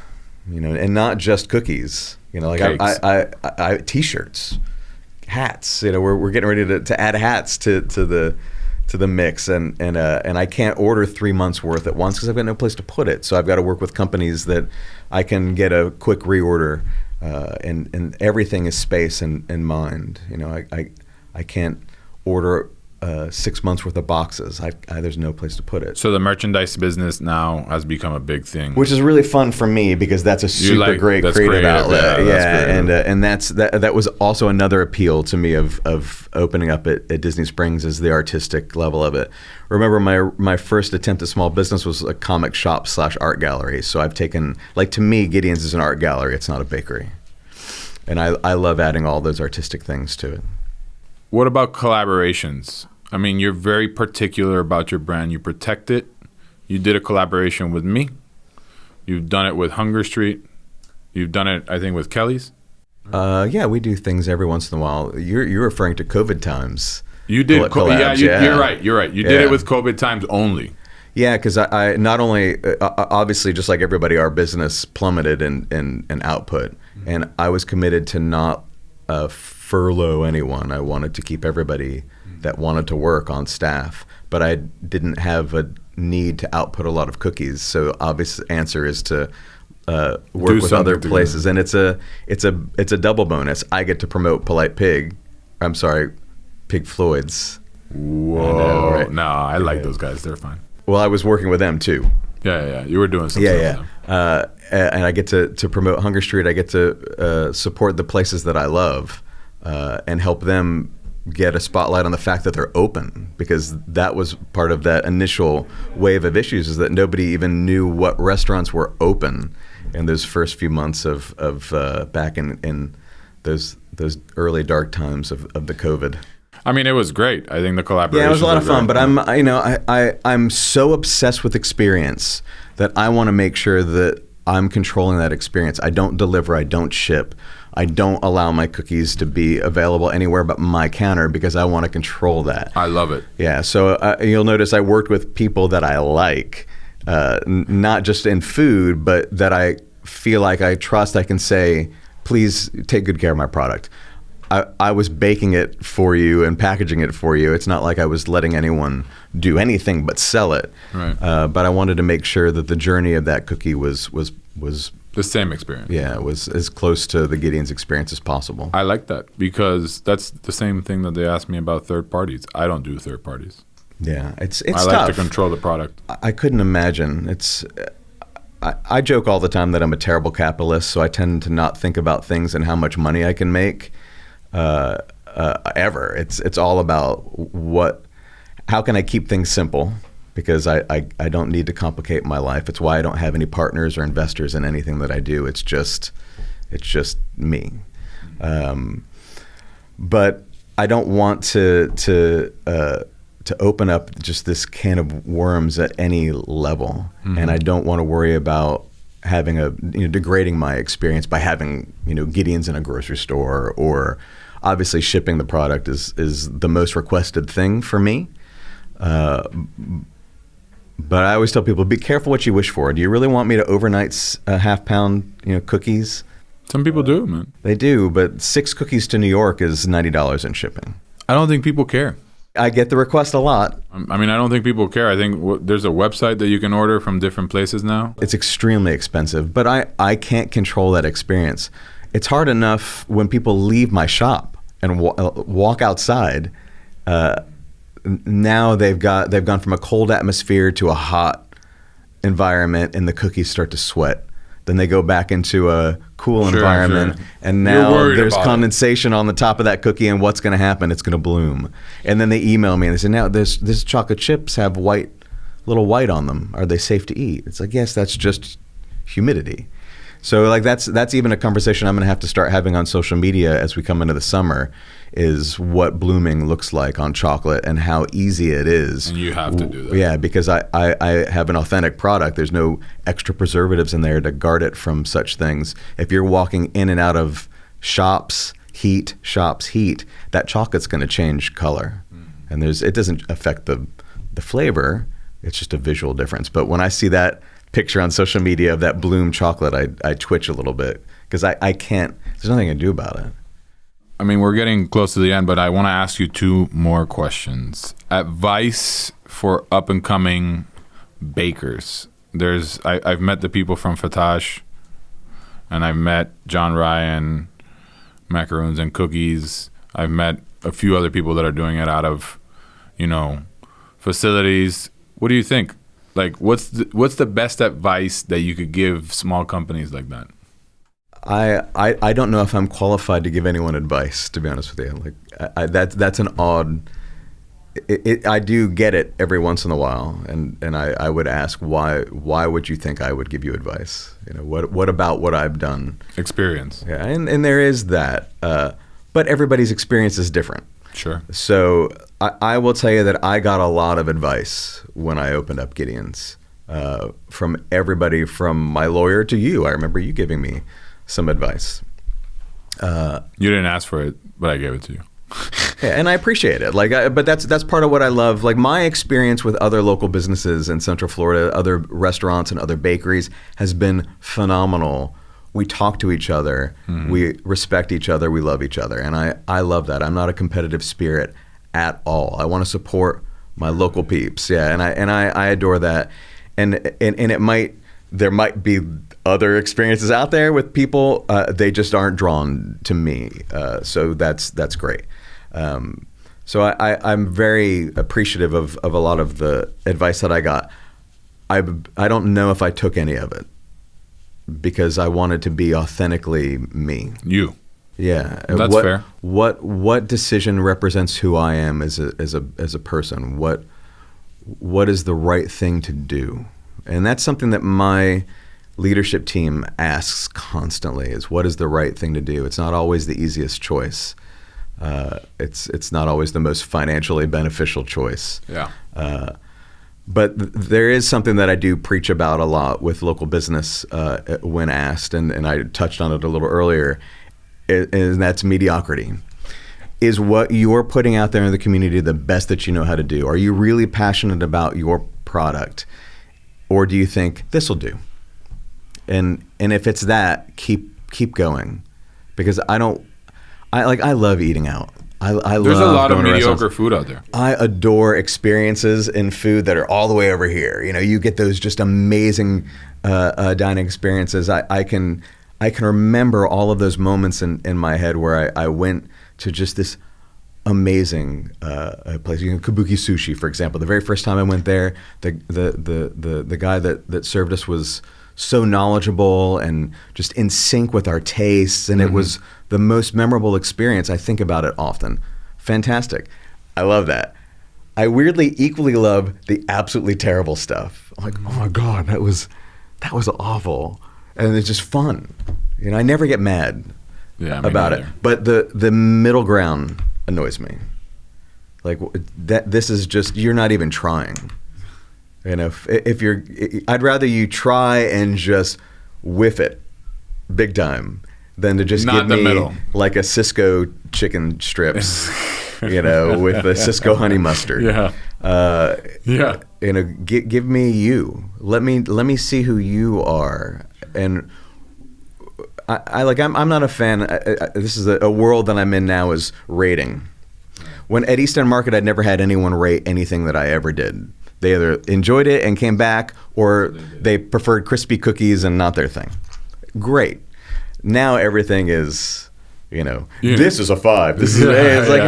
and not just cookies. Like I T-shirts, hats. We're getting ready to add hats to the mix, and I can't order 3 months worth at once because I've got no place to put it. So I've got to work with companies that I can get a quick reorder. And everything is space and mind. I can't order 6 months worth of boxes. There's no place to put it. So the merchandise business now has become a big thing, which is really fun for me because that's a super great creative outlet. And that was also another appeal to me of opening up at Disney Springs, is the artistic level of it. Remember, my first attempt at small business was a comic shop / art gallery. So I've taken, to me, Gideon's is an art gallery. It's not a bakery. And I love adding all those artistic things to it. What about collaborations? I mean, you're very particular about your brand. You protect it. You did a collaboration with me. You've done it with Hunger Street. You've done it, I think, with Kelly's. Yeah, we do things every once in a while. You're referring to COVID times. You did. You're right. You did it with COVID times only. Yeah, because I not only, obviously, just like everybody, our business plummeted in output. And I was committed to not furlough anyone. I wanted to keep everybody that wanted to work on staff, but I didn't have a need to output a lot of cookies. So obvious answer is to work with other places, and it's a double bonus. I get to promote Pig Floyd's. Whoa! Know, right? No, I like those guys. They're fine. Well, I was working with them too. Yeah. You were doing something. Yeah. And I get to promote Hunger Street. I get to support the places that I love and help them get a spotlight on the fact that they're open, because that was part of that initial wave of issues, is that nobody even knew what restaurants were open in those first few months of back in those early dark times of the COVID. I mean, it was great. I think the collaboration. Yeah, it was a lot of fun. But I'm so obsessed with experience that I want to make sure that I'm controlling that experience. I don't deliver. I don't ship. I don't allow my cookies to be available anywhere but my counter, because I want to control that. I love it. Yeah. So you'll notice I worked with people that I like, not just in food, but that I feel like I trust. I can say, please take good care of my product. I was baking it for you and packaging it for you. It's not like I was letting anyone do anything but sell it. Right. But I wanted to make sure that the journey of that cookie was the same experience. Yeah, it was as close to the Gideons experience as possible. I like that, because that's the same thing that they asked me about third parties. I don't do third parties. Yeah, it's I tough. like to control the product. I couldn't imagine. I joke all the time that I'm a terrible capitalist, so I tend to not think about things and how much money I can make ever. It's all about how can I keep things simple, because I don't need to complicate my life. It's why I don't have any partners or investors in anything that I do. It's just me. But I don't want to open up just this can of worms at any level. Mm-hmm. And I don't want to worry about having degrading my experience by having Gideons in a grocery store, or obviously shipping the product is the most requested thing for me. But I always tell people, be careful what you wish for. Do you really want me to overnight half-pound cookies? Some people do, man. They do, but 6 cookies to New York is $90 in shipping. I don't think people care. I get the request a lot. I mean, I don't think people care. I think there's a website that you can order from different places now. It's extremely expensive, but I can't control that experience. It's hard enough when people leave my shop and walk outside. Now they've gone from a cold atmosphere to a hot environment, and the cookies start to sweat. Then they go back into a cool environment, and now there's condensation on the top of that cookie, and what's going to happen? It's going to bloom. And then they email me and they say, now this chocolate chips have little white on them. Are they safe to eat? It's like, yes, that's just humidity. So like that's even a conversation I'm going to have to start having on social media as we come into the summer, is what blooming looks like on chocolate and how easy it is. And you have to do that. Yeah, because I have an authentic product. There's no extra preservatives in there to guard it from such things. If you're walking in and out of shops heat, that chocolate's going to change color. And it doesn't affect the flavor. It's just a visual difference. But when I see that picture on social media of that bloom chocolate, I twitch a little bit, because I can't, there's nothing I can do about it. I mean, we're getting close to the end, but I want to ask you 2 more questions. Advice for up-and-coming bakers. I've met the people from Fatash, and I've met John Ryan, Macaroons and Cookies. I've met a few other people that are doing it out of, facilities. What do you think? Like, what's the best advice that you could give small companies like that? I don't know if I'm qualified to give anyone advice, to be honest with you. Like that's an odd. I do get it every once in a while, and I would ask why would you think I would give you advice? What about what I've done? Experience. Yeah, and there is that, but everybody's experience is different. Sure. So I will tell you that I got a lot of advice when I opened up Gideons, from everybody, from my lawyer to you. I remember you giving me some advice. You didn't ask for it, but I gave it to you. Yeah, and I appreciate it. But that's part of what I love. Like, my experience with other local businesses in Central Florida, other restaurants and other bakeries, has been phenomenal. We talk to each other, we respect each other, we love each other, and I love that. I'm not a competitive spirit at all. I want to support my local peeps, yeah, and I adore that. And there might be other experiences out there with people, they just aren't drawn to me. So that's great. So I'm very appreciative of a lot of the advice that I got. I don't know if I took any of it, because I wanted to be authentically me. You. Yeah, That's fair. What decision represents who I am as a person? What is the right thing to do? And that's something that my leadership team asks constantly: is what is the right thing to do? It's not always the easiest choice. It's not always the most financially beneficial choice. Yeah. But there is something that I do preach about a lot with local business when asked, and I touched on it a little earlier, and that's mediocrity. Is what you're putting out there in the community the best that you know how to do? Are you really passionate about your product? Or do you think this will do? And if it's that, keep going. Because I love eating out. There's a lot of mediocre food out there. I adore experiences in food that are all the way over here. You know, you get those just amazing dining experiences. I can remember all of those moments in my head where I went to just this amazing place. You know, Kabuki Sushi, for example. The very first time I went there, the guy that served us was so knowledgeable and just in sync with our tastes, and it was the most memorable experience. I think about it often. Fantastic. I love that. I weirdly equally love the absolutely terrible stuff. I'm like, oh my God, that was awful. And it's just fun. You know, I never get mad about it. But the middle ground annoys me. Like that, this is just, you're not even trying. You know, if you're, I'd rather you try and just whiff it big time than to just Not give in the me middle. like a Cisco chicken strips, you know, with a Cisco honey mustard. Yeah. Yeah. You know, give me you. Let me see who you are. And I'm not a fan. This is a world that I'm in now is rating. When at East End Market, I'd never had anyone rate anything that I ever did. They either enjoyed it and came back, or they preferred crispy cookies and not their thing. Great. Now everything is, you know, this is a 5. This is an 8. It's like,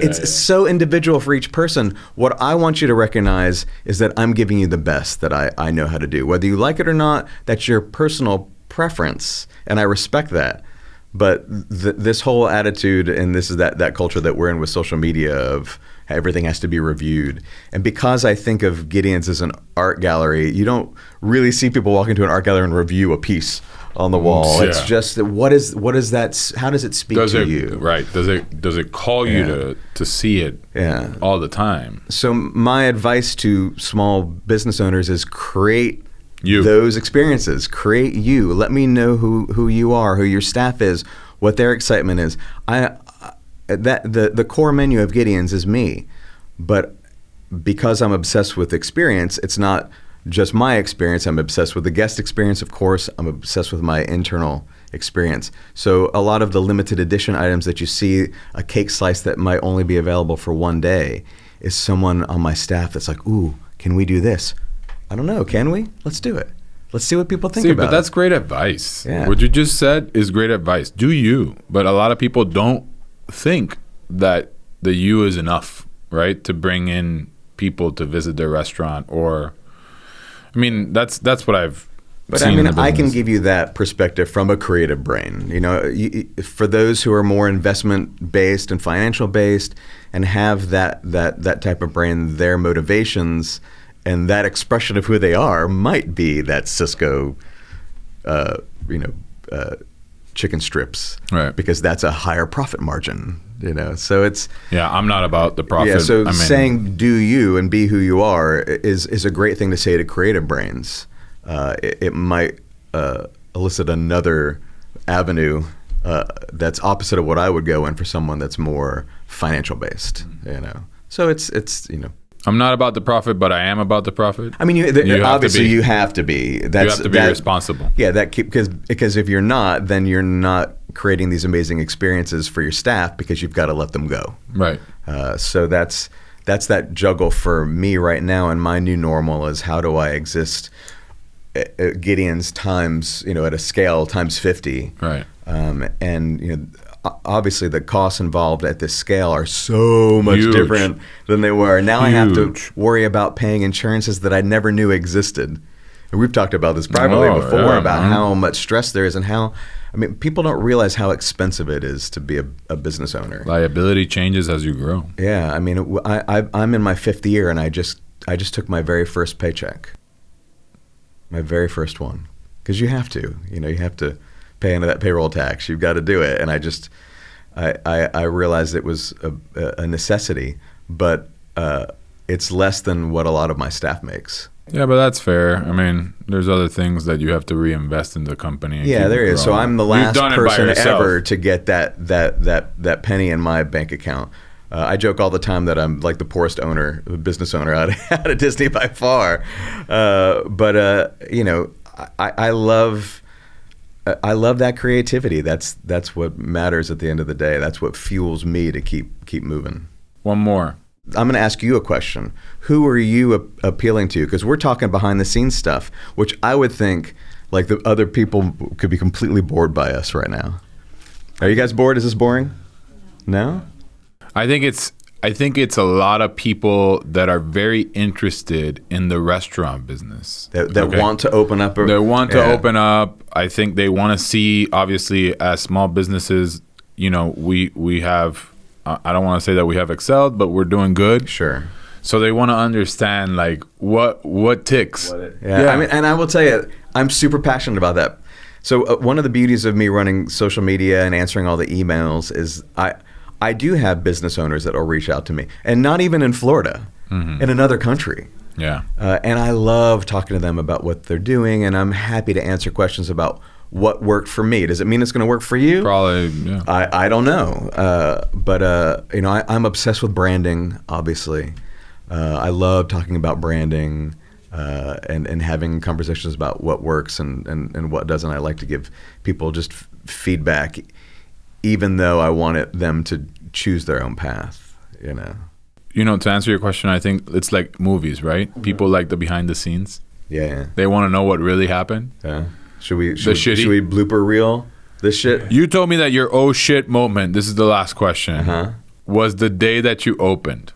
it's so individual for each person. What I want you to recognize is that I'm giving you the best that I know how to do. Whether you like it or not, that's your personal preference, and I respect that. But this whole attitude, and this is that culture that we're in with social media of everything has to be reviewed. And because I think of Gideons as an art gallery, you don't really see people walk into an art gallery and review a piece on the wall. Yeah. It's just what is that? How does it speak to you? Right. Does it call you to see it all the time? So my advice to small business owners is create you. Those experiences. Create you. Let me know who you are, who your staff is, what their excitement is. The core menu of Gideons is me, but because I'm obsessed with experience, it's not just my experience. I'm obsessed with the guest experience, of course. I'm obsessed with my internal experience. So a lot of the limited edition items that you see, a cake slice that might only be available for one day, is someone on my staff that's like, ooh, can we do this? I don't know. Can we? Let's do it. Let's see what people think about it. But that's great advice. Yeah. What you just said is great advice. Do you. But a lot of people don't think that the you is enough, right? To bring in people to visit their restaurant, or, I mean, that's what I've seen in the business. I can give you that perspective from a creative brain. You know, for those who are more investment based and financial based and have that type of brain, their motivations and that expression of who they are might be that Cisco, chicken strips, right? Because that's a higher profit margin, you know. So it's I'm not about the profit. Yeah, so saying do you and be who you are is a great thing to say to creative brains. It might elicit another avenue that's opposite of what I would go in for someone that's more financial based, you know. So it's you know. I'm not about the profit, but I am about the profit. I mean, obviously you have to be. You have to be responsible. Yeah, because if you're not, then you're not creating these amazing experiences for your staff because you've got to let them go. Right. So that's that juggle for me right now, and my new normal is how do I exist at Gideons times, you know, at a scale times 50. Right. And you know, obviously the costs involved at this scale are so much different than they were. Now I have to worry about paying insurances that I never knew existed, And we've talked about this privately before about man. how much stress there is and how, I mean, people don't realize how expensive it is to be a business owner. Liability changes as you grow. Yeah, I mean, I'm in my 5th year, and I just took my very first paycheck, my very first one, because you have to, you have to pay into that payroll tax. You've got to do it, and I realized it was a necessity, but it's less than what a lot of my staff makes. Yeah, but that's fair. I mean, there's other things that you have to reinvest in the company. And Yeah, there is. So I'm the last person yourself. ever to get that penny in my bank account. I joke all the time that I'm like the poorest business owner out of Disney by far. But I love that creativity. That's what matters at the end of the day. That's what fuels me to keep moving. One more. I'm going to ask you a question. Who are you appealing to? Because we're talking behind the scenes stuff, which I would think like the other people could be completely bored by us right now. Are you guys bored? Is this boring? No? I think it's a lot of people that are very interested in the restaurant business. That want to open up. They want to open up. I think they want to see, obviously, as small businesses, we have, I don't want to say that we have excelled, but we're doing good. Sure. So they want to understand like what ticks. I mean, and I will tell you, I'm super passionate about that. So one of the beauties of me running social media and answering all the emails is I do have business owners that will reach out to me, and not even in Florida, in another country. Yeah. And I love talking to them about what they're doing, and I'm happy to answer questions about what worked for me. Does it mean it's going to work for you? Probably, yeah. I don't know. But I'm obsessed with branding, obviously. I love talking about branding and having conversations about what works and what doesn't. I like to give people just feedback, even though I want them to choose their own path, To answer your question, I think it's like movies, right? Mm-hmm. People like the behind the scenes. Yeah. They want to know what really happened. Yeah. Should we blooper reel this shit? You told me that your oh shit moment, this is the last question, was the day that you opened,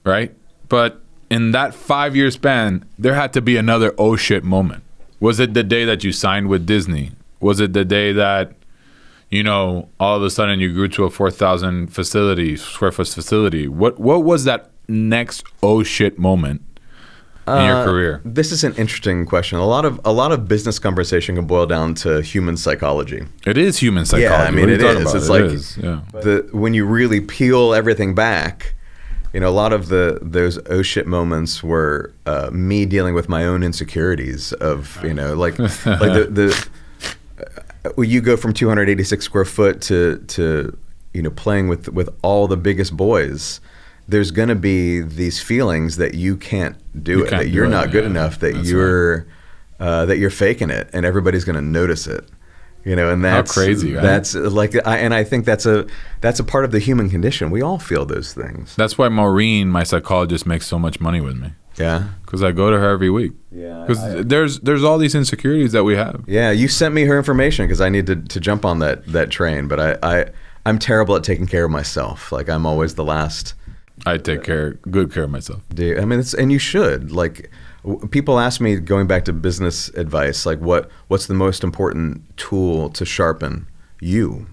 right? But in that 5-year span, there had to be another oh shit moment. Was it the day that you signed with Disney? Was it the day that, all of a sudden you grew to a 4,000 square foot facility? What was that next oh shit moment in your career? This is an interesting question. A lot of business conversation can boil down to human psychology. It is human psychology. Yeah, I mean, it is. It's when you really peel everything back, a lot of those oh shit moments were me dealing with my own insecurities of, you go from 286 square foot to playing with all the biggest boys. There's going to be these feelings that you can't do it, that you're not good enough, that you're faking it, and everybody's going to notice it. And that's how crazy. Right? That's and I think that's a part of the human condition. We all feel those things. That's why Maureen, my psychologist, makes so much money with me. Yeah, because I go to her every week. Yeah, because there's all these insecurities that we have. Yeah, you sent me her information because I need to jump on that train, but I'm terrible at taking care of myself. Like I'm always the last. I take good care of myself. I mean, and you should. Like, people ask me, going back to business advice, like what's the most important tool to sharpen you?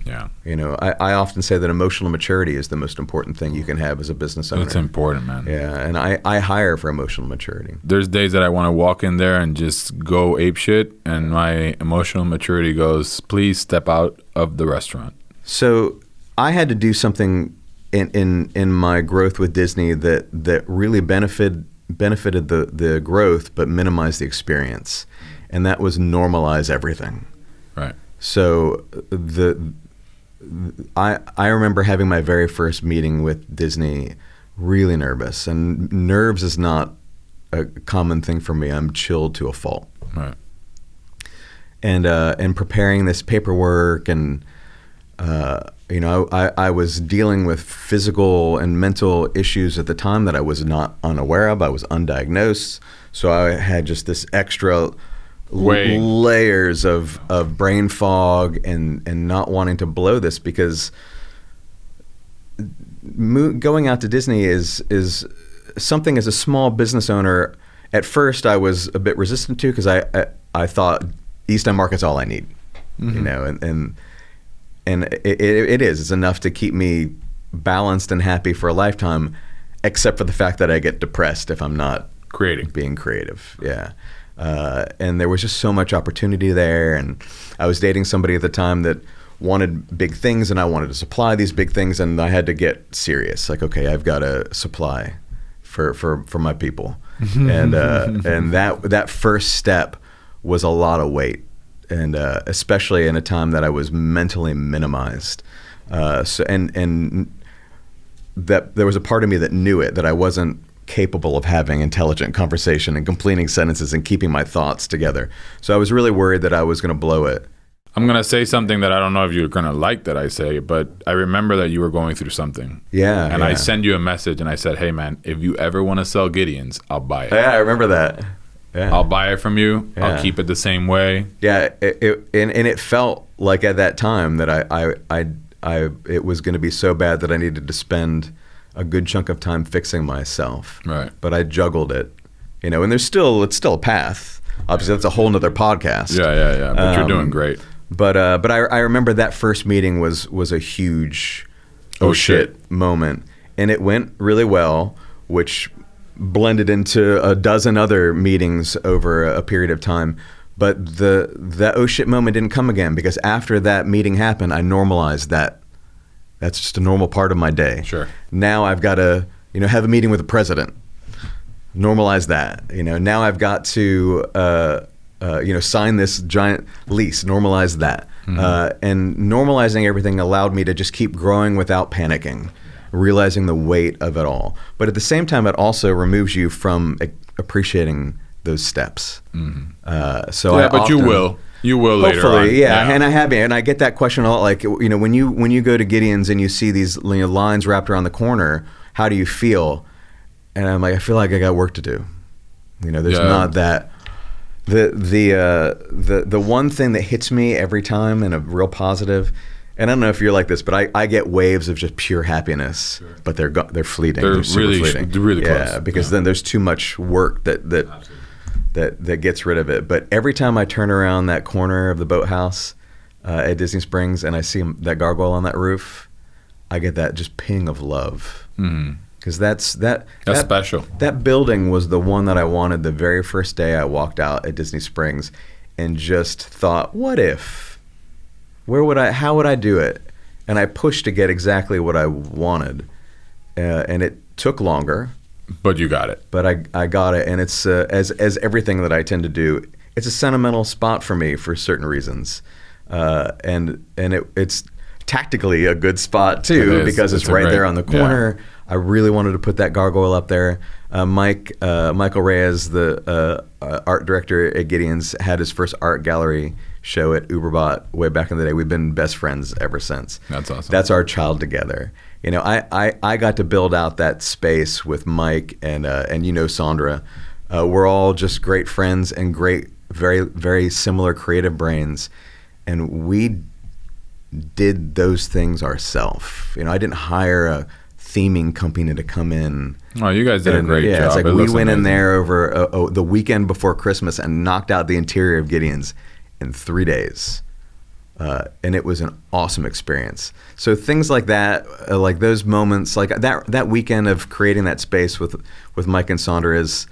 Yeah. I often say that emotional maturity is the most important thing you can have as a business owner. It's important, man. Yeah, and I hire for emotional maturity. There's days that I want to walk in there and just go apeshit, and my emotional maturity goes, please step out of the restaurant. So I had to do something in my growth with Disney that really benefited the growth but minimized the experience, and that was normalize everything. Right. So I remember having my very first meeting with Disney really nervous, and nerves is not a common thing for me. I'm chilled to a fault. Right. And preparing this paperwork and I was dealing with physical and mental issues at the time that I was not unaware of. I was undiagnosed. So I had just this extra layers of brain fog and not wanting to blow this, because going out to Disney is something as a small business owner. at first I was a bit resistant to, because I thought East End Market's all I need, and it is. It's enough to keep me balanced and happy for a lifetime, except for the fact that I get depressed if I'm not being creative. Yeah. And there was just so much opportunity there, and I was dating somebody at the time that wanted big things, and I wanted to supply these big things, and I had to get serious. Like, okay, I've got to supply for my people, and that first step was a lot of weight, and especially in a time that I was mentally minimized. And that there was a part of me that knew it, that I wasn't capable of having intelligent conversation and completing sentences and keeping my thoughts together. So I was really worried that I was going to blow it. I'm going to say something that I don't know if you're going to like that I say, but I remember that you were going through something. Yeah. And I sent you a message and I said, hey man, if you ever want to sell Gideons, I'll buy it. Yeah, I remember that. Yeah. I'll buy it from you. Yeah. I'll keep it the same way. Yeah. It felt like at that time that it was going to be so bad that I needed to spend a good chunk of time fixing myself. Right. But I juggled it, and it's still a path. Obviously, that's a whole nother podcast. Yeah. But you're doing great. But I remember that first meeting was a huge oh shit moment, and it went really well, which blended into a dozen other meetings over a period of time. But that oh shit moment didn't come again, because after that meeting happened, I normalized that. That's just a normal part of my day. Sure. Now I've got to, have a meeting with the president. Normalize that. Now I've got to, sign this giant lease. Normalize that. Mm-hmm. And normalizing everything allowed me to just keep growing without panicking, realizing the weight of it all. But at the same time, it also removes you from appreciating those steps. Mm-hmm. But you will. You will later on. Hopefully, yeah. And I have, and I get that question a lot. Like, when you go to Gideon's and you see these lines wrapped around the corner, how do you feel? And I'm like, I feel like I got work to do. There's not that. The one thing that hits me every time in a real positive, and I don't know if you're like this, but I get waves of just pure happiness. Sure. But they're fleeting. They're super fleeting. They're really close. Yeah, because then there's too much work that gets rid of it. But every time I turn around that corner of the boathouse at Disney Springs and I see that gargoyle on that roof, I get that just ping of love. Because that's special. That building was the one that I wanted the very first day I walked out at Disney Springs, and just thought, what if? How would I do it? And I pushed to get exactly what I wanted, and it took longer. But you got it. But I got it, and it's as everything that I tend to do, it's a sentimental spot for me for certain reasons, and it's tactically a good spot too, because it's right there on the corner. Yeah. I really wanted to put that gargoyle up there. Michael Reyes, the art director at Gideon's, had his first art gallery show at Uberbot way back in the day. We've been best friends ever since. That's awesome. That's our child together. I got to build out that space with Mike and Sandra. We're all just great friends and great, very, very similar creative brains. And we did those things ourselves. I didn't hire a theming company to come in. Oh, you guys did a great job. It's like we went in there over the weekend before Christmas and knocked out the interior of Gideon's in 3 days. And it was an awesome experience. So things like that, like those moments, like that weekend of creating that space with Mike and Sandra is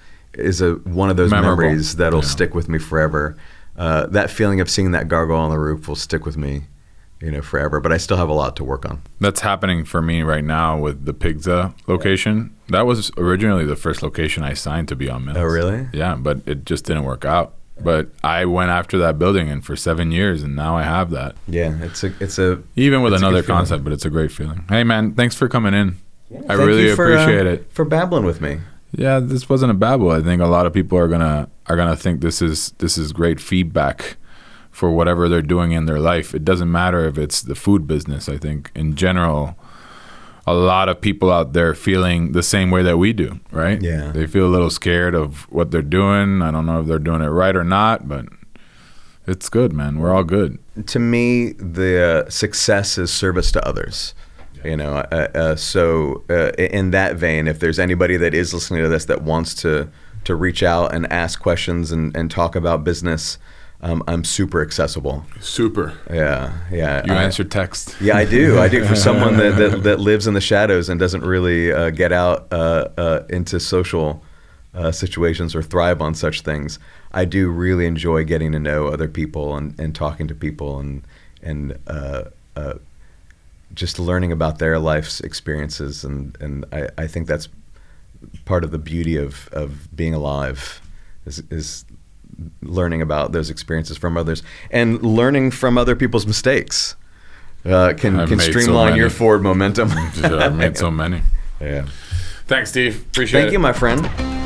one of those memorable memories that'll stick with me forever. That feeling of seeing that gargoyle on the roof will stick with me, forever. But I still have a lot to work on. That's happening for me right now with the Pigza location. Yeah. That was originally the first location I signed to Beyond Mills. Oh, really? Yeah, but it just didn't work out. But I went after that building, and for 7 years, and now I have that. Yeah, it's a even with another concept, but it's a great feeling. Hey man, thanks for coming in. Yeah, I really appreciate it for babbling with me. Yeah, this wasn't a babble. I think a lot of people are gonna think this is great feedback for whatever they're doing in their life. It doesn't matter if it's the food business. I think in general, a lot of people out there feeling the same way that we do, right? Yeah. They feel a little scared of what they're doing. I don't know if they're doing it right or not, but it's good, man. We're all good. To me, the success is service to others. So in that vein, if there's anybody that is listening to this that wants to to reach out and ask questions and talk about business, I'm super accessible. Super. Yeah. You answer text. Yeah, I do. For someone that lives in the shadows and doesn't really get out into social situations or thrive on such things, I do really enjoy getting to know other people and talking to people and just learning about their life's experiences. And I think that's part of the beauty of being alive is learning about those experiences from others and learning from other people's mistakes. Can streamline your forward momentum. I've made so many. Yeah. Thanks, Steve. Appreciate it. Thank you, my friend.